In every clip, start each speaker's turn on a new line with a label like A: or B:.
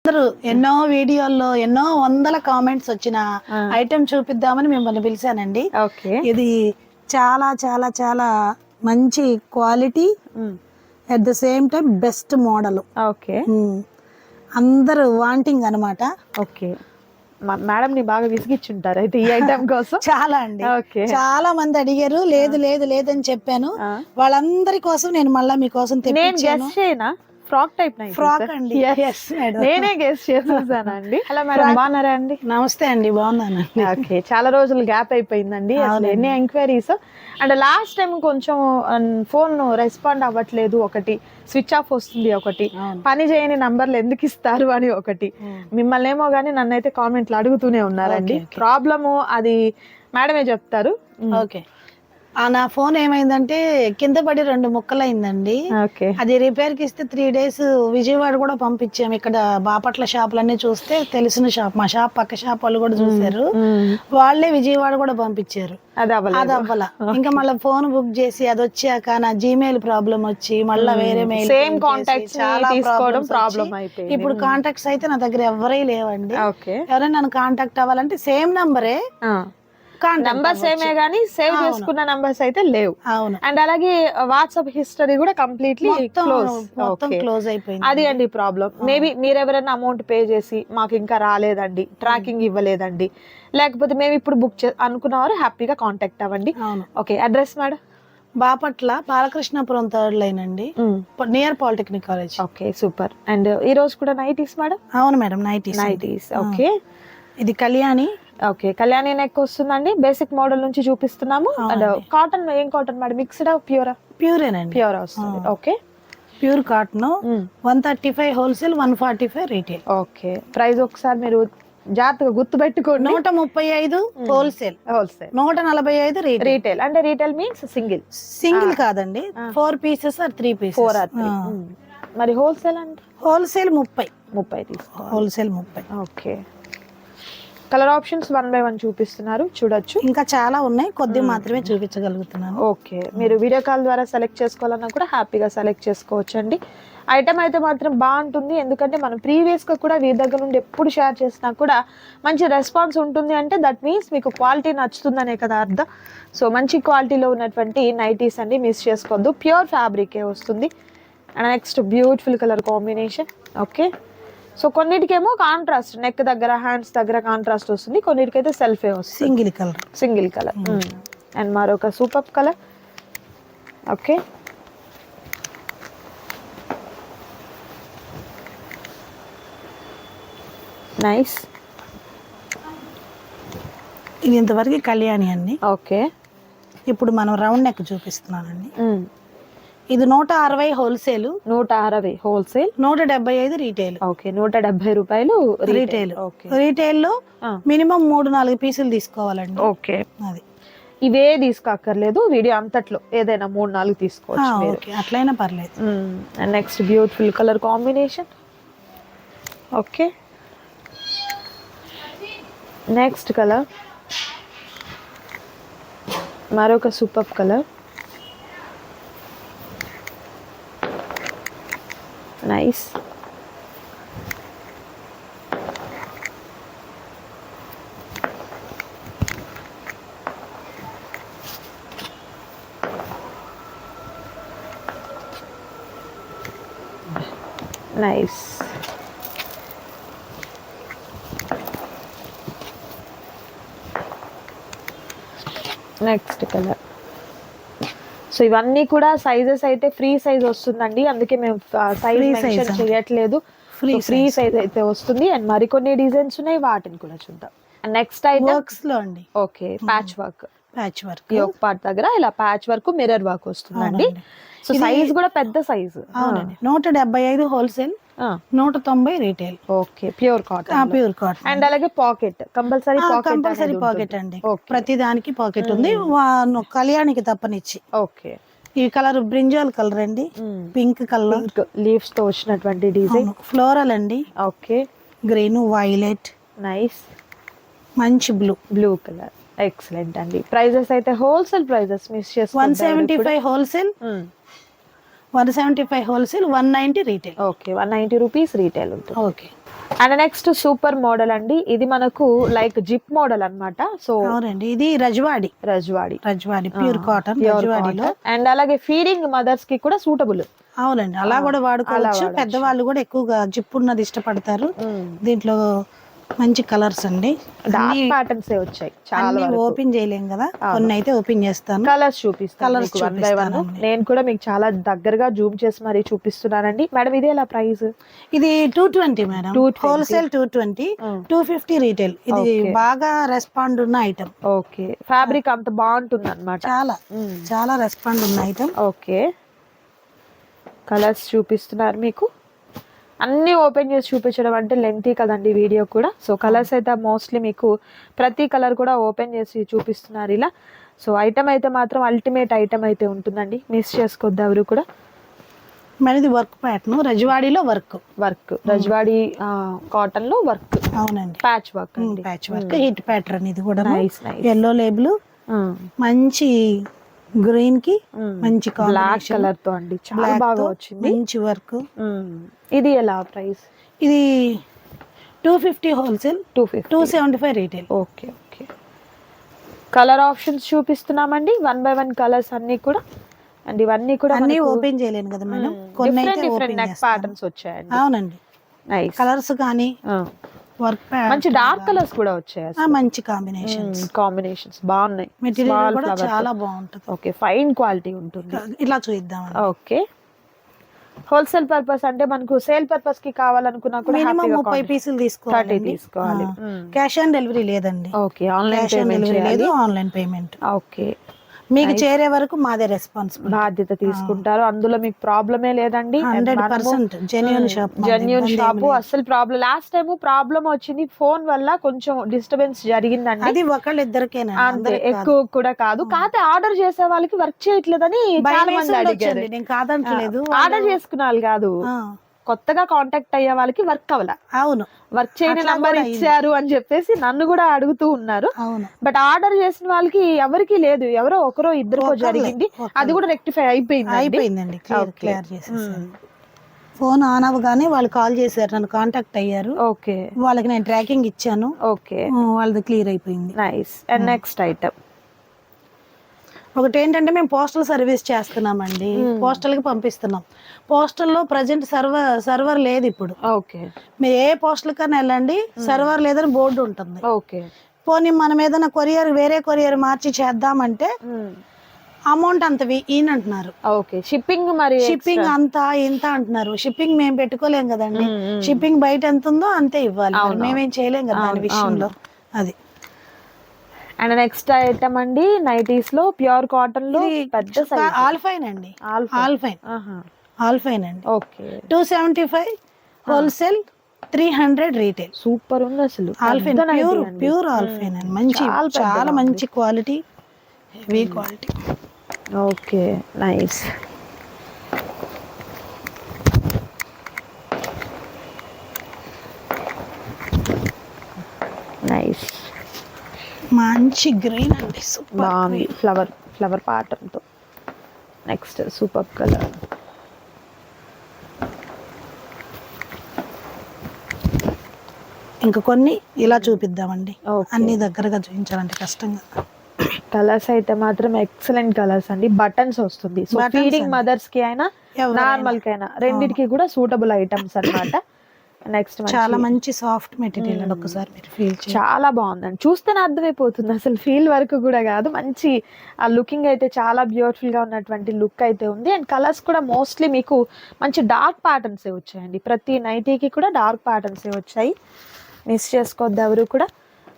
A: అందరూ ఎన్నో వీడియోల్లో ఎన్నో వందల కామెంట్స్ వచ్చిన ఐటెం చూపిద్దామని మిమ్మల్ని పిలిచానండి.
B: ఓకే,
A: ఇది చాలా చాలా చాలా మంచి quality, at the same time best model.
B: Okay,
A: అందరూ వాంటింగ్ అనమాట.
B: ఓకే. మేడం ని బాగా విసిగిచ్చుంటారు అయితే ఈ ఐటమ్ కోసం.
A: చాలా అండి, చాలా మంది అడిగారు. లేదు లేదు లేదని చెప్పాను. వాళ్ళందరి కోసం నేను మళ్ళా మీకోసం తెప్పించాను.
B: ఫ్రాక్ టైప్
A: ఫ్రాక్ అండి.
B: నేనే గెస్ చేసేసానండి. హలో మేడం, బాగున్నారా అండి?
A: నమస్తే అండి, బాగున్నానండి.
B: ఓకే, చాలా రోజులు గ్యాప్ అయిపోయిందండి. అసలు ఎన్ని ఎంక్వైరీస్. అండ్ లాస్ట్ టైం కొంచెం ఫోన్ రెస్పాండ్ అవ్వట్లేదు, ఒకటి స్విచ్ ఆఫ్ వస్తుంది, ఒకటి పని చేయని నంబర్లు ఎందుకు ఇస్తారు అని ఒకటి. మిమ్మల్ని ఏమో గానీ నన్నైతే కామెంట్లు అడుగుతూనే ఉన్నారండి. ప్రాబ్లము అది మేడమే చెప్తారు.
A: ఓకే, నా ఫోన్ ఏమైందంటే కింద పడి 2 ముక్కలైందండి. అది రిపేర్ కి ఇస్తే 3 days విజయవాడ కూడా పంపించాము. ఇక్కడ బాపట్ల షాపులన్నీ చూస్తే తెలిసిన షాప్, మా షాప్ పక్క షాప్ వాళ్ళు కూడా చూసారు. వాళ్ళే విజయవాడ కూడా పంపించారు. అది అవ్వాల. ఇంకా మళ్ళీ ఫోన్ బుక్ చేసి అది వచ్చాక నా జీమెయిల్ ప్రాబ్లం వచ్చి మళ్ళీ వేరే మెయిల్,
B: సేమ్ కాంటాక్ట్స్ చాలా ప్రాబ్లం అయిపోయింది.
A: ఇప్పుడు కాంటాక్ట్స్ అయితే నా దగ్గర ఎవరై లేవండి. ఎవరైనా నన్ను కాంటాక్ట్ అవ్వాలంటే సేమ్ నంబరే,
B: నంబర్స్ ఏమే గానీ సేవ్ చేసుకున్న నంబర్స్ అయితే లేవు.
A: అవును.
B: అండ్ అలాగే వాట్సాప్ హిస్టరీ కూడా కంప్లీట్లీ
A: క్లోజ్ అయిపోయింది.
B: అది అండి ప్రాబ్లం. మేబీ మీరెవరైనా అమౌంట్ పే చేసి మాకు ఇంకా రాలేదండి, ట్రాకింగ్ ఇవ్వలేదండి, లేకపోతే మేము ఇప్పుడు బుక్ అనుకున్నవారు హ్యాపీగా కాంటాక్ట్ అవ్వండి. Okay, address madam?
A: Bapatla Balakrishnapuram 3rd line అండి, near polytechnic college.
B: Okay, super. And ఈ రోజు కూడా నైటీస్ మేడం?
A: అవును మేడం, నైటీస్.
B: ఓకే,
A: ఇది కళ్యాణి.
B: ఓకే, కళ్యాణి నెక్ వస్తుందండి. బేసిక్ మోడల్ నుంచి చూపిస్తున్నాము. అండ్ కాటన్, ఏం కాటన్ మేడం? మిక్స్డ్ ప్యూరా?
A: ప్యూరేనండి,
B: ప్యూర్ వస్తుంది. Okay,
A: pure cotton. 135 wholesale, 145 retail.
B: Okay, price ఒకసారి మీరు జాగ్రత్తగా గుర్తు పెట్టుకోండి.
A: 135 హోల్సేల్, 145
B: రీటైల్. అంటే రీటైల్ మీన్స్
A: సింగిల్ కాదండి, 4 pieces or 3 pieces.
B: 4 or 3. మరి హోల్సేల్ అంటే?
A: హోల్సేల్ 30
B: తీసుకో.
A: Wholesale 30.
B: Okay, colour options 1 by 1 చూపిస్తున్నారు, చూడొచ్చు.
A: ఇంకా చాలా ఉన్నాయి, కొద్ది మాత్రమే చూపించగలుగుతున్నాను.
B: ఓకే, మీరు వీడియో కాల్ ద్వారా సెలెక్ట్ చేసుకోవాలన్నా కూడా హ్యాపీగా సెలెక్ట్ చేసుకోవచ్చు అండి. ఐటమ్ అయితే మాత్రం బాగుంటుంది, ఎందుకంటే మనం ప్రీవియస్గా కూడా వీరి దగ్గర నుండి ఎప్పుడు షేర్ చేసినా కూడా మంచి రెస్పాన్స్ ఉంటుంది. అంటే దట్ మీన్స్ మీకు క్వాలిటీ నచ్చుతుందనే కదా అర్థం. సో మంచి క్వాలిటీలో ఉన్నటువంటి నైటీస్ అండి, మిస్ చేసుకోవద్దు. ప్యూర్ ఫ్యాబ్రికే వస్తుంది. And next beautiful colour combination. Okay, so కొన్నిటికేమో కాంట్రాస్ట్, నెక్ దగ్గర హ్యాండ్స్ దగ్గర కాంట్రాస్ట్ వస్తుంది, కొన్నిటికైతే సెల్ఫే వస్తుంది, సింగిల్ కలర్. అండ్ మరొక సూపర్ కలర్. Okay, nice.
A: ఇది ఇంతవరకు కళ్యాణి అండి.
B: ఓకే,
A: ఇప్పుడు మనం రౌండ్ నెక్ చూపిస్తున్నానండి. ఇది 160 హోల్సేల్,
B: 160 హోల్సేల్,
A: 175 రీటైల్.
B: ఓకే, 170 రూపాయలు
A: రీటైల్. రీటైల్ లో మినిమం 3-4 పీసులు తీసుకోవాలండి.
B: ఓకే,
A: అది
B: ఇవే తీసుకోక్కర్లేదు, వీడియో అంతట్లో ఏదైనా 3-4 తీసుకోవచ్చు,
A: అట్లయినా పర్లేదు.
B: And next beautiful colour combination. Okay, next colour మరొక super colour. Nice. Nice. Next colour. So ఇవన్నీ కూడా సైజెస్ అయితే ఫ్రీ సైజ్ వస్తుందండి, అందుకే మేము సైజ్ మెన్షన్ చేయట్లేదు. ఫ్రీ సైజ్ అయితే వస్తుంది. అండ్ మరికొన్ని డిజైన్స్ ఉన్నాయి, వాటిని కూడా చూద్దాం. అండ్ నెక్స్ట్
A: వర్క్స్ లో అండి.
B: Okay, patch work.
A: ఈ
B: ఒక పార్ట్ దగ్గర ఇలా ప్యాచ్ వర్క్, మిర్రర్ వర్క్ వస్తుందండి. సో సైజ్ కూడా పెద్ద size.
A: 175 wholesale, 190 retail.
B: Okay, pure cotton. And అలాగే పాకెట్, కంపల్సరీ
A: పాకెట్ అండి. ప్రతి దానికి పాకెట్ ఉంది, కళ్యాణికి తప్పనిచ్చి.
B: ఓకే,
A: ఈ కలర్ బ్రింజాల్ కలర్ అండి, పింక్ కలర్,
B: లీవ్స్ తో వచ్చినటువంటి డిజైన్.
A: ఫ్లోరల్ అండి.
B: Okay,
A: green, violet.
B: నైస్.
A: మంచి
B: బ్లూ కలర్. ఎక్సలెంట్ అండి. ప్రైజెస్ అయితే హోల్సేల్ ప్రైజెస్ మిస్ చేసుకో.
A: 175 wholesale, 175 wholesale, 190 retail.
B: Okay, 190 rupees retail ఉంటుంది.
A: Okay.
B: And next super model అండి, ఇది మనకు లైక్ జిప్ మోడల్ అన్నమాట. సో
A: అవునండి, ఇది రజ్వాడి ప్యూర్ కాటన్ రజ్వాడిలో.
B: అండ్ అలాగే ఫీడింగ్ మదర్స్ కి కూడా సూటబుల్.
A: అవునండి, అలా కూడా వాడుకోవచ్చు. పెద్దవాళ్ళు కూడా ఎక్కువగా జిప్ ఉన్నది ఇష్టపడతారు. దీంట్లో మంచి కలర్స్ అండి,
B: డార్క్ ప్యాటర్న్స్ వచ్చాయి. చాలా
A: ఓపెన్ చేయలేం కదా, కొన్ని అయితే ఓపెన్ చేస్తాను.
B: కలర్స్ చూపిస్తాను వన్ బై వన్. నేను కూడా మీకు చాలా దగ్గరగా జూమ్ చేసి మరీ చూపిస్తున్నానండి. మేడం ఇది ఎలా ప్రైస్?
A: ఇది 220 మేడం, హోల్సేల్ 220, 250 రీటైల్. ఇది బాగా రెస్పాండ్ ఉన్న ఐటమ్.
B: ఓకే, ఫ్యాబ్రిక్ అంత బాగుంటుంది అన్నమాట.
A: చాలా రెస్పాండ్ ఉన్న ఐటమ్.
B: ఓకే, కలర్స్ చూపిస్తున్నారు మీకు. అన్ని ఓపెన్ చేసి చూపించడం అంటే లెంతీ కదండి వీడియో కూడా. సో కలర్స్ అయితే మోస్ట్లీ మీకు ప్రతి కలర్ కూడా ఓపెన్ చేసి చూపిస్తున్నారు ఇలా. సో ఐటమ్ అయితే మాత్రం అల్టిమేట్ ఐటమ్ అయితే ఉంటుందండి, మిస్ చేసుకోవద్దు ఎవరు కూడా.
A: మరి ఇది వర్క్ ప్యాటర్న్, రజ్వాడిలో వర్క్
B: రజ్వాడి కాటన్ లో వర్క్.
A: అవునండి,
B: ప్యాచ్ వర్క్
A: హిట్ ప్యాటర్న్. ఇది కూడా ఎల్లో లేబుల్, మంచి గ్రీన్ కి మంచి
B: బ్లాక్ కలర్ తో అండి, చాలా బాగా వచ్చింది,
A: మంచి వర్క్.
B: ఇది ఎలా ప్రైస్?
A: ఇది 250 wholesale, 275 retail.
B: Okay okay, colour options చూపిస్తున్నామండి వన్ బై వన్ కలర్స్ అన్ని కూడా. అండ్ ఇవన్నీ కూడా
A: అన్ని ఓపెన్ చేయలేను కదా మేడం, కొన్ని అయితే
B: డిఫరెంట్ నెక్ ప్యాటర్న్స్ వచ్చాయండి.
A: అవునండి,
B: నైస్
A: కలర్స్ కానీ వర్క్
B: మంచి డార్క్ కలర్స్ కూడా వచ్చాయి,
A: మంచి కాంబినేషన్స్
B: బాగున్నాయి.
A: మెటీరియల్ కూడా చాలా బాగుంటుంది.
B: ఓకే, ఫైన్ క్వాలిటీ ఉంటుంది.
A: ఇలా చూద్దాం.
B: ఓకే, హోల్సేల్ పర్పస్ అంటే మనకు సేల్ పర్పస్ కి కావాలనుకున్నా కూడా
A: మినిమం 30 పీసులు తీసుకోవాలి. క్యాష్ ఆన్ డెలివరీ లేదండి.
B: ఓకే, ఆన్లైన్
A: లేదు, ఆన్లైన్ పేమెంట్.
B: ఓకే,
A: మీకు చేరే వరకు మాదే రెస్పాన్సిబిలిటీ,
B: బాధ్యత తీసుకుంటారు. అందులో మీకు ప్రాబ్లమే లేదండి.
A: 100% జెన్యూన్ షాప్,
B: అసలు ప్రాబ్లం. లాస్ట్ టైం ప్రాబ్లం వచ్చింది ఫోన్ వల్ల, కొంచెం డిస్టర్బెన్స్ జరిగిందండి.
A: అది ఒకళ్ళిద్దరికేనా,
B: అంతే, ఎక్కువ కూడా కాదు. కాకపోతే ఆర్డర్ చేసే వాళ్ళకి వర్క్ చేయట్లేదని చాలా మంది అడిగారు.
A: నేను కాదంటలేదు,
B: ఆర్డర్ చేసుకున్న వాళ్ళు కాదు, కొత్తగా కాంటాక్ట్ అయ్యే వాళ్ళకి వర్క్ అవ్వాల.
A: అవును,
B: వర్క్ చేయని నంబర్ ఇచ్చారు అని చెప్పేసి నన్ను కూడా అడుగుతూ ఉన్నారు.
A: అవును,
B: బట్ ఆర్డర్ చేసిన వాళ్ళకి ఎవరికి లేదు, ఎవరో ఒకరో ఇద్దరికో జరిగింది. అది కూడా రెక్టిఫై
A: అయిపోయిందండి, క్లియర్ చేసేసారు. ఫోన్ ఆన్ అవ్వగానే వాళ్ళు కాల్ చేశారు, నన్ను కాంటాక్ట్ అయ్యారు.
B: ఓకే,
A: వాళ్ళకి నేను ట్రాకింగ్ ఇచ్చాను.
B: ఓకే,
A: వాళ్ళది క్లియర్ అయిపోయింది.
B: నైస్. అండ్ నెక్స్ట్ ఐటమ్
A: ఒకటి ఏంటంటే, మేము పోస్టల్ సర్వీస్ చేస్తున్నామండి, పోస్టల్ కి పంపిస్తున్నాం. పోస్టల్లో ప్రజెంట్ సర్వర్ లేదు ఇప్పుడు.
B: ఓకే,
A: మీరు ఏ పోస్టల్ కన్నా వెళ్ళండి, సర్వర్ లేదని బోర్డు ఉంటుంది.
B: ఓకే,
A: పోనీ మనం ఏదైనా వేరే కొరియర్ మార్చి చేద్దామంటే అమౌంట్ అంత ఈయనంటున్నారు.
B: ఓకే, షిప్పింగ్
A: అంత ఇంత అంటున్నారు. షిప్పింగ్ మేము పెట్టుకోలేం కదండి, షిప్పింగ్ బయట ఎంత ఉందో అంతే ఇవ్వాలి, మేమేం చేయలేం కదా దాని విషయంలో. అది.
B: అండ్ నెక్స్ట్ ఐటమ్ అండి, నైటీస్ లో ప్యూర్ కాటన్ లో పెద్ద సైజ్,
A: ఆల్ఫైన్ అండి, ఆల్ఫైన్ అండి.
B: Okay,
A: 275 wholesale, 300 retail.
B: సూపర్ ఉంది అసలు.
A: ఆల్ఫైన్ ప్యూర్ ఆల్ఫైన్ అండి, మంచి, చాలా మంచి quality, heavy quality.
B: Okay, nice. Nice,
A: మంచి గ్రీన్ అండి,
B: బాగుంది, ఫ్లవర్ ప్యాటర్న్ తో. Next super colour.
A: ఇంకా కొన్ని ఇలా చూపిద్దామండి, అన్ని దగ్గరగా చూపించాలంటే కష్టంగా.
B: కలర్స్ అయితే మాత్రం ఎక్సలెంట్ కలర్స్ అండి. బటన్స్ వస్తుంది, సో ఫీడింగ్ మదర్స్ కి అయినా నార్మల్ కి అయినా రెండిటికి కూడా సూటబుల్ ఐటమ్స్ అన్నమాట. నెక్స్ట్
A: చాలా మంచి సాఫ్ట్ మెటీరియల్ అండి, ఒకసారి మీరు ఫీల్
B: చాలా బాగుందండి, చూస్తేనే అర్థమైపోతుంది. అసలు ఫీల్ వరకు కూడా కాదు, మంచి ఆ లుకింగ్ అయితే చాలా బ్యూటిఫుల్ గా ఉన్నటువంటి లుక్ అయితే ఉంది. అండ్ కలర్స్ కూడా మోస్ట్లీ మీకు మంచి డార్క్ ప్యాటర్న్స్ వచ్చాయండి, ప్రతి నైటీకి కూడా డార్క్ ప్యాటర్న్స్ వచ్చాయి, మిస్ చేసుకోవద్దు ఎవరు కూడా.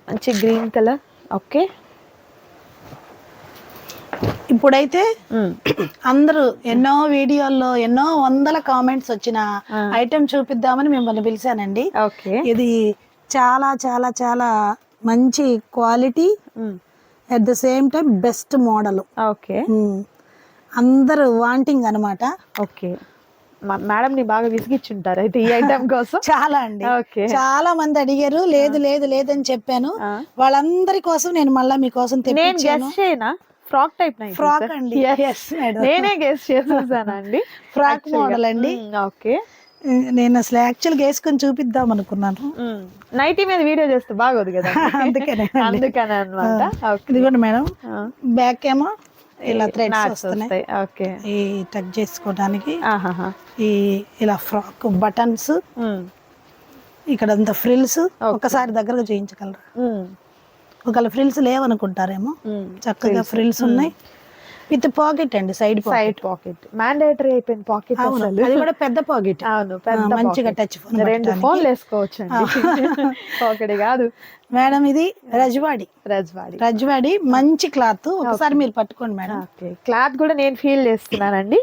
B: మంచి గ్రీన్ కలర్. ఓకే,
A: ఇప్పుడైతే అందరూ ఎన్నో వీడియోల్లో ఎన్నో వందల కామెంట్స్ వచ్చిన ఐటమ్ చూపిద్దామని మిమ్మల్ని పిలిచానండి. ఇది చాలా చాలా చాలా మంచి quality, at the same time best model.
B: Okay,
A: అందరూ వాంటింగ్ అనమాట.
B: ఓకే, మేడం ని బాగా విసిగిచ్చుంటారు అయితే ఈ ఐటమ్ కోసం.
A: చాలా అండి, చాలా మంది అడిగారు, లేదు లేదు లేదని చెప్పాను. వాళ్ళందరి కోసం నేను మళ్ళా మీకోసం తెప్పించాను.
B: ఫ్రాక్ టైప్ నైట్
A: ఫ్రాక్ అండి. Yes, madam.
B: నేనే గెస్ చేసేసానండి.
A: ఫ్రాక్ మోడల్ అండి.
B: ఓకే,
A: నేను అసలు యాక్చువల్ గా వేసుకొని చూపిద్దాం అనుకున్నాను.
B: నైటీ మీద వీడియో చేస్తే బాగోదు కదా,
A: అందుకనే
B: అందుకని అనమాట.
A: ఇదిగోండి మేడం, బ్యాక్ ఏమో ఇలా థ్రెడ్స్
B: Knots
A: వస్తున్నాయి.
B: వస్తాయి. ఓకే,
A: ఈ టక్ చేసుకోవడానికి
B: ఆహాహా.
A: ఈ ఇలా ఫ్రాక్ బటన్స్, ఇక్కడ అంతా ఫ్రిల్స్. ఒకసారి దగ్గరగా చేయించగలరు. ఒకవేళ ఫ్రిల్స్ లేవనుకుంటారేమో, చక్కగా ఫ్రిల్స్ ఉన్నాయి. విత్ పాకెట్ అండి, సైడ్
B: పాకెట్ మ్యాండేటరీ అయిపోయింది. పాకెట్
A: అది కూడా పెద్ద పాకెట్.
B: అవును, పెద్ద
A: మంచిగా టచ్ ఫోన్,
B: 2 ఫోన్లు వేసుకోవచ్చు అండి. పాకెట్ కాదు
A: మేడం. ఇది రజ్వాడి.
B: రజ్వాడి
A: మంచి క్లాత్. ఒకసారి మీరు పట్టుకోండి మేడం.
B: ఓకే, క్లాత్ కూడా నేను ఫీల్ చేస్తున్నానండి.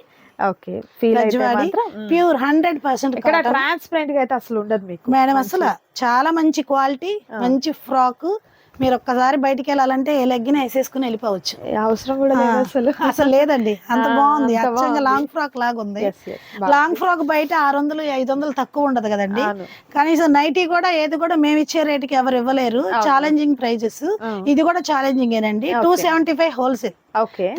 B: ఓకే, ఫీల్ అయితే మాత్రం
A: ప్యూర్ 100%.
B: ఇక్కడ ట్రాన్స్పరెంట్ గా అయితే అసలు ఉండదు మీకు
A: మేడం. అసలు చాలా మంచి క్వాలిటీ, మంచి ఫ్రాక్. మీరు ఒక్కసారి బయటికి వెళ్ళాలంటే ఏ లెగ్గిన వేసేసుకుని వెళ్ళిపోవచ్చు.
B: అవసరం కూడా లేదు అసలు.
A: అసలు లేదండి, అంత బాగుంది. అచ్చంగా లాంగ్ ఫ్రాక్ లాగా ఉంది. లాంగ్ ఫ్రాక్ బయట 600 500 తక్కువ ఉండదు కదండి. కనీసం నైటీ కూడా ఏది కూడా మేము ఇచ్చే రేటుకి ఎవరు ఇవ్వలేరు. Challenging prices. ఇది కూడా ఛాలెంజింగ్ ఏనండి. 275 హోల్సేల్,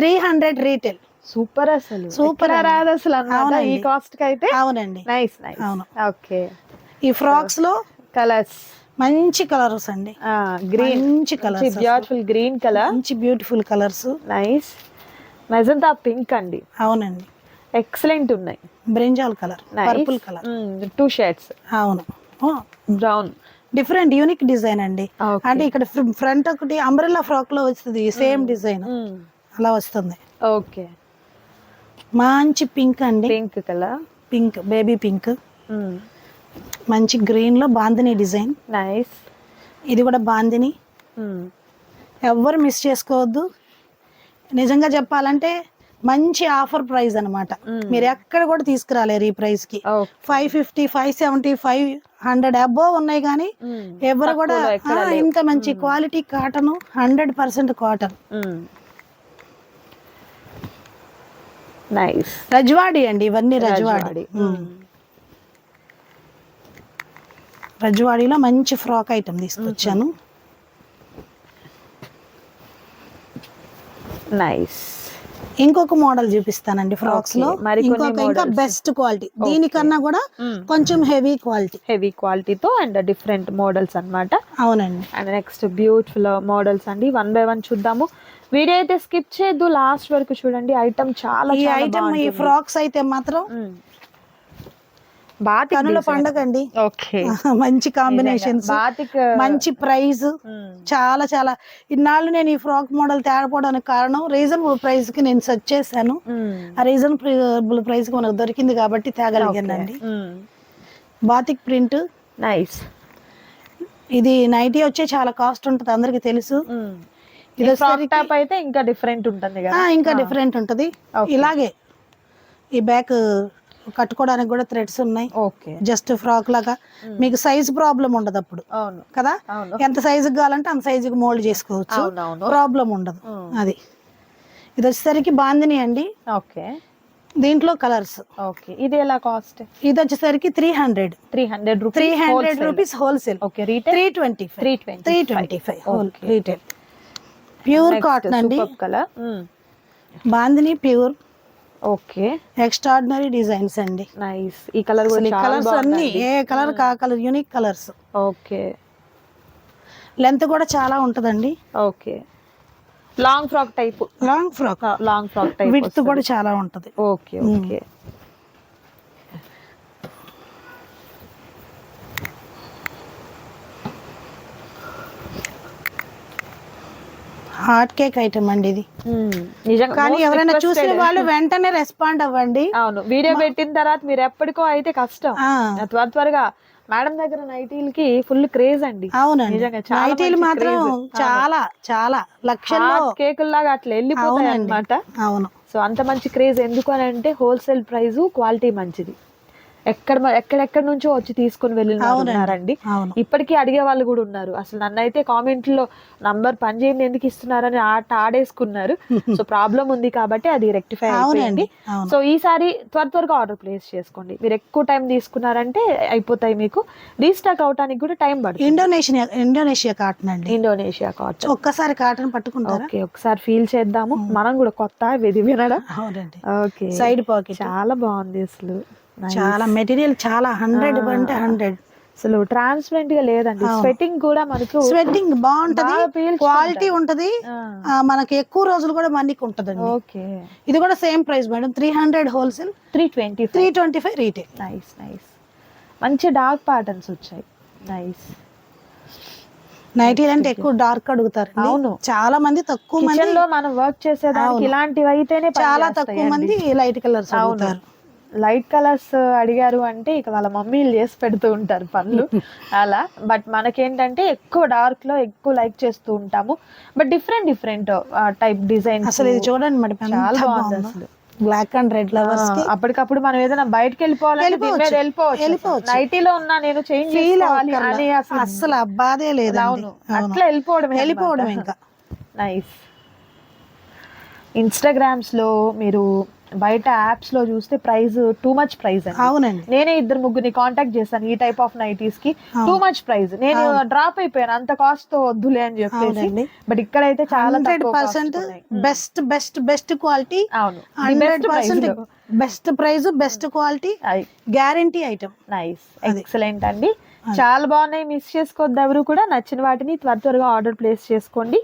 A: 300 రీటైల్.
B: సూపర్, అసలు సూపర్ రాదు అసలు అన్నమాట ఈ కాస్ట్ కి అయితే.
A: అవునండి,
B: నైస్.
A: అవును.
B: ఓకే,
A: ఈ ఫ్రాక్స్ లో
B: కలర్స్
A: మంచి కలర్స్ అండి.
B: గ్రీన్,
A: మంచి కలర్స్,
B: బ్యూటిఫుల్ గ్రీన్ కలర్,
A: మంచి beautiful colours.
B: Nice. Magenta pink అండి.
A: అవునండి,
B: ఎక్సలెంట్ ఉన్నాయి.
A: Brinjal colour, purple colour,
B: 2 shades.
A: అవును,
B: బ్రౌన్.
A: డిఫరెంట్ యూనిక్ డిజైన్ అండి. అంటే ఇక్కడ ఫ్రంట్ ఒకటి అంబ్రెల్లా ఫ్రాక్ లో వస్తుంది, సేమ్ డిజైన్ అలా వస్తుంది.
B: ఓకే,
A: మంచి పింక్ అండి.
B: Pink colour,
A: pink, baby pink. మంచి గ్రీన్ లో బాందిని డిజైన్.
B: నైస్.
A: ఇది కూడా బాందిని. ఎవ్వరు మిస్ చేసుకోవద్దు. నిజంగా చెప్పాలంటే మంచి ఆఫర్ ప్రైస్ అన్నమాట. మీరు ఎక్కడ కూడా తీసుకురాలేరు ఈ ప్రైస్ కి. 550, 570, 500 అబోవ్ ఉన్నాయి, కానీ ఎవరు కూడా ఇంత మంచి quality cotton, 100% cotton.
B: Nice.
A: Rajwadi అండి, ఇవన్నీ రజ్వాడి. రజ్వాడిలో మంచి ఫ్రాక్ ఐటమ్ తీసుకొచ్చాను.
B: నైస్.
A: ఇంకొక మోడల్ చూపిస్తానండి ఫ్రాక్స్ లో. ఇంకా బెస్ట్ క్వాలిటీ, దీనికన్నా కూడా కొంచెం హెవీ
B: క్వాలిటీతో అండ్ డిఫరెంట్ మోడల్స్ అన్నమాట.
A: అవునండి.
B: అండ్ నెక్స్ట్ బ్యూటిఫుల్ మోడల్స్ అండి. 1 by 1 చూద్దాము. వీడియో అయితే స్కిప్ చేయొద్దు, లాస్ట్ వరకు చూడండి. ఐటమ్ చాలా
A: ఈ ఫ్రాక్స్ అయితే మాత్రం కనుల పండగ అండి.
B: ఓకే,
A: మంచి కాంబినేషన్స్, మంచి ప్రైస్. చాలా చాలా ఇన్నాళ్ళు నేను ఈ ఫ్రాక్ మోడల్ తేకపోవడానికి కారణం రీజనబుల్ ప్రైస్ కి నేను సెర్చ్ చేశాను. ఆ రీజనబుల్ ప్రైస్ కి మనకు దొరికింది కాబట్టి తేగలిగానండి. Batik print.
B: నైస్.
A: ఇది నైటీ వచ్చే చాలా కాస్ట్ ఉంటుంది, అందరికి తెలుసు.
B: ఇది టాప్ అయితే ఇంకా డిఫరెంట్ ఉంటుంది కదా.
A: ఇంకా డిఫరెంట్ ఉంటది. ఇలాగే ఈ బ్యాక్ కట్టుకోవడానికి కూడా థ్రెడ్స్ ఉన్నాయి.
B: ఓకే,
A: జస్ట్ ఫ్రాక్ లాగా. మీకు సైజ్ ప్రాబ్లం ఉండదు అప్పుడు కదా. ఎంత సైజు కావాలంటే అంత సైజుకి మోల్డ్ చేసుకోవచ్చు, ప్రాబ్లం ఉండదు. అది ఇది వచ్చేసరికి బాందిని అండి.
B: ఓకే,
A: దీంట్లో కలర్స్.
B: ఓకే, ఇది ఎలా కాస్ట్?
A: ఇది వచ్చేసరికి 300 rupees wholesale.
B: Okay, retail
A: 325 retail. Pure cotton అండి.
B: Colour
A: bandhani pure.
B: Okay,
A: extraordinary designs అండి.
B: నైస్. ఈ కలర్
A: కలర్స్ అన్ని ఏ కలర్ కా colour unique colours.
B: Okay,
A: length కూడా చాలా ఉంటదండి.
B: Okay, long frock type
A: width కూడా చాలా ఉంటది.
B: Okay, okay.
A: Hot cake item అండి ఇది.
B: నిజంగా
A: కానీ ఎవరైనా చూసిన వాళ్ళు వెంటనే రెస్పాండ్ అవ్వండి.
B: అవును, వీడియో పెట్టిన తర్వాత మీరు ఎప్పటికో అయితే కష్టం. త్వరగా మేడం దగ్గర నైటీలకి ఫుల్ క్రేజ్ అండి.
A: అవునండి, నైటీలు మాత్రం చాలా చాలా లక్షల్లో
B: కేకుల్లాగా అట్లా వెళ్ళిపోతాయి అన్నమాట.
A: అవును.
B: సో అంత మంచి క్రేజ్ ఎందుకు అని అంటే హోల్సేల్ ప్రైస్, క్వాలిటీ మంచిది. ఎక్కడెక్కడ నుంచో వచ్చి తీసుకుని వెళ్ళిన వాళ్ళు ఉన్నారండి.
A: అవును.
B: ఇప్పటికీ అడిగే వాళ్ళు కూడా ఉన్నారు. అసలు నన్ను అయితే కామెంట్ లో నంబర్ పని చేయండి ఎందుకు ఇస్తున్నారని ఆట ఆడేసుకున్నారు. సో ప్రాబ్లం ఉంది కాబట్టి అది రెక్టిఫై అయిపోయింది. సో ఈసారి త్వరగా ఆర్డర్ ప్లేస్ చేసుకోండి. మీరు ఎక్కువ టైం తీసుకున్నారంటే అయిపోతాయి. మీకు రీస్టాక్ అవడానికి కూడా టైం పడుతుంది.
A: ఇండోనేషియా కాటన్ అండి.
B: Indonesia cotton.
A: ఒక్కసారి కాటన్ పట్టుకుంటారా?
B: ఓకే, ఒకసారి ఫీల్ చేద్దాము. మనం కూడా కొత్త వినడా.
A: అవునండి.
B: ఓకే,
A: సైడ్ పాకెట్
B: చాలా బాగుంది. అసలు
A: చాలా మెటీరియల్ చాలా 100 అంటే 100.
B: అసలు ట్రాన్స్పరెంట్ గా లేదండి. స్వెట్టింగ్ కూడా మనకు
A: స్వెట్టింగ్ బాగుంటది, క్వాలిటీ ఉంటది, మనకి ఎక్కువ రోజులు కూడా మనకి ఉంటదండి.
B: ఓకే,
A: ఇది కూడా same price madam. 300 wholesale, 325 retail.
B: Nice nice. మంచి డార్క్ ప్యాటర్న్స్ వచ్చాయి. నైస్.
A: నైటీలు అంటే ఎక్కువ డార్క్ అడుగుతారు.
B: అవును,
A: చాలా మంది తక్కువ మంది
B: లో మనం వర్క్ చేసేదానికి ఇలాంటివి అయితేనే
A: చాలా తక్కువ మంది లైట్ కలర్స్ అడుగుతారు.
B: లైట్ కలర్స్ అడిగారు అంటే ఇక వాళ్ళ మమ్మీలు చేసి పెడుతూ ఉంటారు పనులు అలా. బట్ మనకేంటంటే ఎక్కువ డార్క్ లో ఎక్కువ లైక్ చేస్తూ ఉంటాము. But different type design.
A: అసలు ఇది చూడండి మేడం,
B: చాలా బాగుంది అసలు.
A: బ్లాక్ అండ్ రెడ్ ఫ్లవర్స్ కి
B: అప్పటికప్పుడు మనం ఏదైనా బయటకి వెళ్ళిపోవచ్చు. నైటీలో ఉన్నా నేను చేంజ్ చేసుకోవాలి అని
A: అసలు బాధే లేదు.
B: అవును, అట్లా వెళ్ళిపోవడం ఇంకా. నైస్. ఇన్స్టాగ్రామ్స్ లో మీరు బయట యాప్స్ లో చూస్తే ప్రైస్ టూ మచ్ ప్రైస్.
A: అవునండి,
B: నేనే 2-3 కాంటాక్ట్ చేశాను ఈ టైప్ ఆఫ్ నైటీస్ కి. Too much price. నేను డ్రాప్ అయిపోయాను, అంత కాస్ట్ తో వద్దులే అని చెప్పేసి. బట్ ఇక్కడైతే చాలా
A: 100% బెస్ట్ బెస్ట్ బెస్ట్ క్వాలిటీ.
B: అవును,
A: 100% best price, best quality, guarantee item.
B: Nice, excellent అండి. చాలా బాగున్నాయి. మిస్ చేసుకోవద్దు ఎవరు కూడా. నచ్చిన వాటిని త్వరగా ఆర్డర్ ప్లేస్ చేసుకోండి.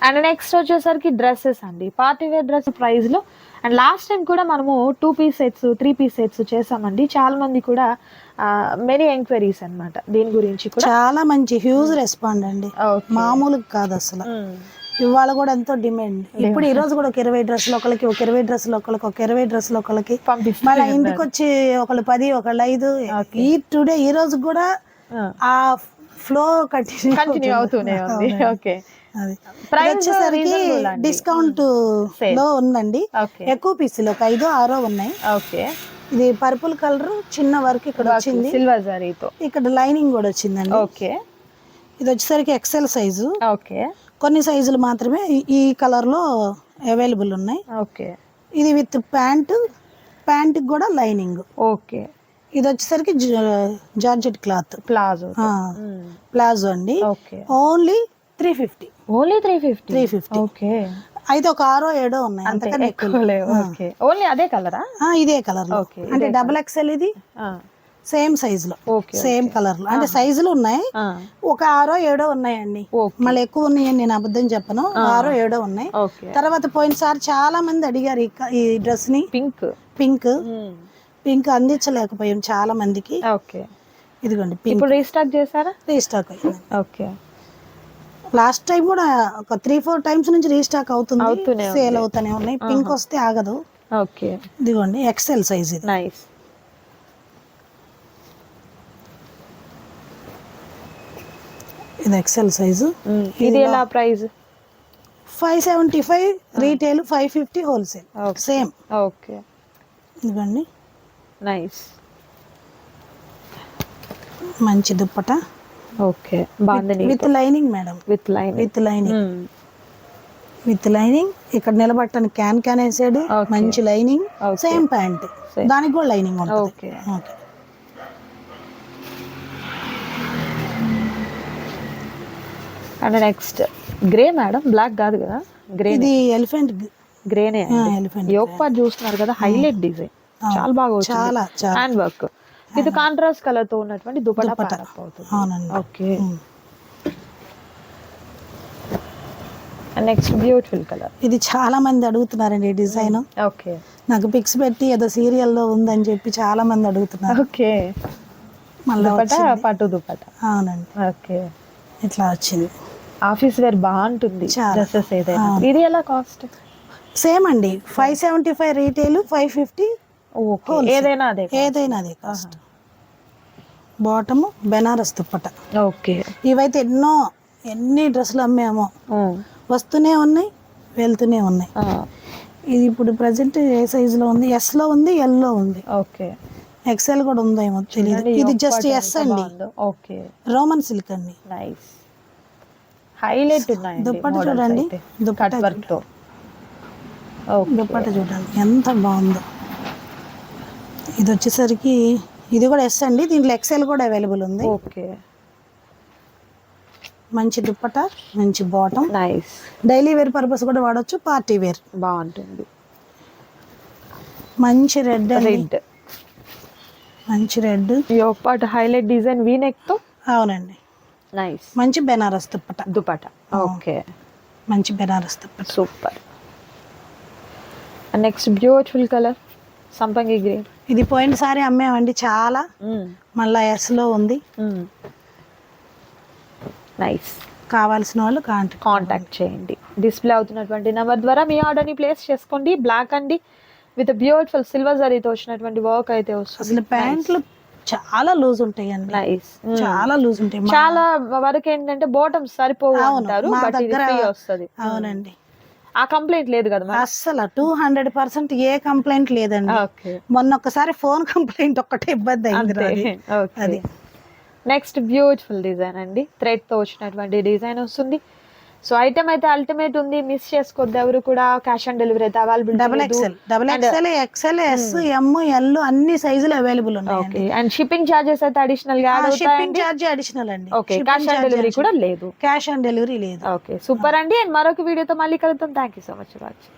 B: అండ్ నెక్స్ట్ వచ్చేసరికి డ్రెస్సెస్ అండి. పార్టీ వేర్ డ్రెస్ ప్రైస్ లో. అండ్ లాస్ట్ టైం కూడా మనము 2 పీస్ సెట్స్ 3 పీస్ సెట్స్ చేసామండి. చాలా మంది కూడా మెనీ ఎంక్వైరీస్ అన్నమాట దీని గురించి కూడా.
A: చాలా మంచి హ్యూజ్ రెస్పాండ్ అండి, మామూలుగా కాదు అసలు. ఇవాళ కూడా ఎంతో డిమాండ్. ఇప్పుడు ఈ రోజు కూడా ఒక 20 డ్రెస్సులు ఒకరికి, ఒక 20 డ్రెస్సులు ఒకరికి, ఒక 20 డ్రెస్సులు ఒకరికి మన ఇంటికి వచ్చి ఒకళ్ళు 10 ఒకళ్ళు 5. ఈ టుడే ఈ రోజు కూడా ఆ ఫ్లో కంటిన్యూ
B: అవుతూనే ఉంది. ఓకే,
A: వచ్చేసరికి డిస్కౌంట్ లో ఉందండి. ఎక్కువ పీసులు ఒక 5-6 ఉన్నాయి.
B: ఓకే,
A: ఇది పర్పుల్ కలర్ చిన్న వర్క్ ఇక్కడ వచ్చింది,
B: సిల్వర్ జరీతో.
A: ఇక్కడ లైనింగ్ కూడా వచ్చిందండి.
B: ఓకే,
A: ఇది వచ్చేసరికి ఎక్సెల్ సైజు.
B: ఓకే,
A: కొన్ని సైజులు మాత్రమే ఈ కలర్ లో అవైలబుల్ ఉన్నాయి.
B: ఓకే,
A: ఇది విత్ ప్యాంట్ కూడా లైనింగ్.
B: ఓకే,
A: ఇది వచ్చేసరికి జార్జెట్ క్లాత్ ప్లాజో అండి. ఓన్లీ 350.
B: ఓన్లీ 350. ఓకే,
A: అయితే ఒక 6-7 ఉన్నాయి, అంతకన్నా ఎక్కువ లేవు.
B: ఓకే, ఓన్లీ అదే కలరా?
A: ఇదే కలర్ లో, అంటే డబుల్ ఎక్స్ఎల్. ఇది సేమ్ సైజ్ లో, సేమ్ కలర్ లో, అంటే సైజులు ఉన్నాయి. ఒక 6-7 ఉన్నాయండి. మళ్ళీ ఎక్కువ ఉన్నాయని నేను అబద్ధం చెప్పను. 6-7 ఉన్నాయి. తర్వాత పోయినసారి చాలా మంది అడిగారు ఈ డ్రెస్ ని. పింక్ అందించలేకపోయాం చాలా మందికి.
B: ఓకే,
A: ఇదిగోండి
B: ఇప్పుడు రీస్టాక్ చేశారా?
A: రీస్టాక్ అయింది.
B: ఓకే,
A: లాస్ట్ టైం కూడా ఒక 3-4 టైమ్స్ నుంచి రీస్టాక్ అవుతుంది, సేల్ అవుతూనే ఉన్నాయి. పింక్ వస్తే ఆగదు.
B: ఓకే,
A: ఇదిగోండి ఎక్సెల్ సైజ్. ఇది
B: నైస్.
A: ఇది ఎక్సెల్ సైజు.
B: ఇది ఎలా price?
A: 575 retail, 550 wholesale. Same.
B: Okay,
A: ఇదిగోండి
B: నైస్.
A: మంచి దుప్పట.
B: ఓకే, బాగుంది.
A: With lining madam, with lining. ఇక్కడ నిలబట్టడానికి క్యాన్ వేసాడు. మంచి లైనింగ్, సేమ్ ప్యాంట్, దానికి కూడా లైనింగ్ ఉంటుంది.
B: Okay, and next grey madam, black కాదు కదా, గ్రే.
A: ఇది ఎలిఫెంట్
B: గ్రేనే. యోక్ పార్ట్ చూస్తున్నారు కదా, హైలైట్ డిజైన్ చాలా బాగా వచ్చింది. హ్యాండ్ వర్క్ ఇది కాంట్రాస్ట్ కలర్ తో ఉన్నటువంటి దుపట్టా అవుతుంది. Okay, next beautiful colour.
A: ఇది చాలా మంది అడుగుతున్నారండి ఈ డిజైన్.
B: ఓకే,
A: నాకు పిక్స్ పెట్టి ఏదో సీరియల్ లో ఉందని చెప్పి చాలా మంది అడుగుతున్నారు.
B: ఓకే, మళ్ళీ పట్టు దుపట్టా.
A: అవునండి.
B: ఓకే,
A: ఇట్లా వచ్చింది.
B: ఆఫీస్ వేర్ బాగుంటుంది డ్రెస్సెస్ ఏదైనా. ఇది ఎలా కాస్ట్?
A: సేమ్ అండి, 575 రీటైల్, 550
B: ఏదైనా
A: అదే cost. Bottom Banaras dupatta.
B: Okay,
A: ఇవైతే ఎన్ని డ్రెస్సులు అమ్మామో, వస్తూనే ఉన్నాయి, వెళ్తూనే ఉన్నాయి. ఇది ఇప్పుడు ప్రజెంట్ ఏ సైజులో ఉంది? ఎస్ లో ఉంది, ఎల్ లో ఉంది.
B: ఓకే,
A: ఎక్సెల్ కూడా ఉందేమో తెలియదు. ఇది జస్ట్ ఎస్ అండి,
B: ఓకే
A: రోమన్ సిల్క్ అండి.
B: నైస్ హైలైట్ ఉన్నాయి
A: దుప్పటి చూడండి,
B: కట్ వర్క్ తో.
A: దుప్పటి చూడండి ఎంత బాగుందో. ఇది వచ్చేసరికి ఇది కూడా ఎస్ అండి, దీంట్లో ఎక్సెల్ కూడా అవైలబుల్ ఉంది.
B: ఓకే
A: మంచి దుప్పట, మంచి bottom,
B: nice
A: daily wear purpose కూడా వాడొచ్చు, పార్టీ వేర్
B: బాగుంటుంది.
A: మంచి రెడ్
B: రెడ్
A: మంచి red
B: yoke part highlight design V neck తో.
A: అవునండి,
B: నైస్
A: మంచి బెనారస్ దుప్పట,
B: దుపట్టా. ఓకే
A: మంచి Banaras dupatta.
B: Super. Next beautiful colour సంపంగి గ్రీన్.
A: ఇది పోయినసారి అమ్మామండి చాలా, మళ్ళా ఎస్ లో ఉంది.
B: నైస్,
A: కావాల్సిన వాళ్ళు
B: కాంటాక్ట్ చేయండి. డిస్ప్లే అవుతున్నటువంటి నెంబర్ ద్వారా మీ ఆర్డర్ని ప్లేస్ చేసుకోండి. బ్లాక్ అండి విత్ బ్యూటిఫుల్ సిల్వర్ జరీతో వచ్చినటువంటి వర్క్ అయితే వస్తుంది.
A: అసలు ప్యాంట్లు చాలా లూజ్ ఉంటాయి అండి,
B: నైస్,
A: చాలా లూజ్ ఉంటాయి.
B: చాలా వరకు ఏంటంటే బాటమ్స్ సరిపోవు అంటారు,
A: మా
B: బట్ ఇది
A: దగ్గర
B: ఫ్రీ వస్తుంది.
A: అవునండి,
B: ఆ కంప్లైంట్ లేదు కదా మరి?
A: అస్సలు 200% ఏ కంప్లైంట్ లేదండి.
B: ఓకే,
A: మొన్న ఒక్కసారి ఫోన్ కంప్లైంట్ ఒక్కటే ఇబ్బంది అయింది నాది. అది
B: నెక్స్ట్ బ్యూటిఫుల్ డిజైన్ అండి, థ్రెడ్ తో వచ్చినటువంటి డిజైన్ వస్తుంది. సో ఐటమ్ అయితే అల్టిమేట్ ఉంది, మిస్ చేసుకోవద్దు ఎవరు కూడా. క్యాష్ ఆన్ డెలివరీ అయితే available.
A: Double XL, XL, S, M, L అన్ని సైజులు అవైలబుల్ ఉన్నాయి.
B: ఓకే, అండ్ షిప్పింగ్ చార్జెస్ అయితే అడిషనల్ గా యాడ్ అవుతాయి.
A: షిప్పింగ్ ఛార్జ్ అడిషనల్ అండి.
B: ఓకే, క్యాష్ ఆన్ డెలివరీ కూడా లేదు.
A: క్యాష్ ఆన్ డెలివరీ లేదు.
B: ఓకే, సూపర్ అండి. అండ్ మరొక వీడియోతో మళ్ళీ కలుద్దాం. Thank you so much for watching.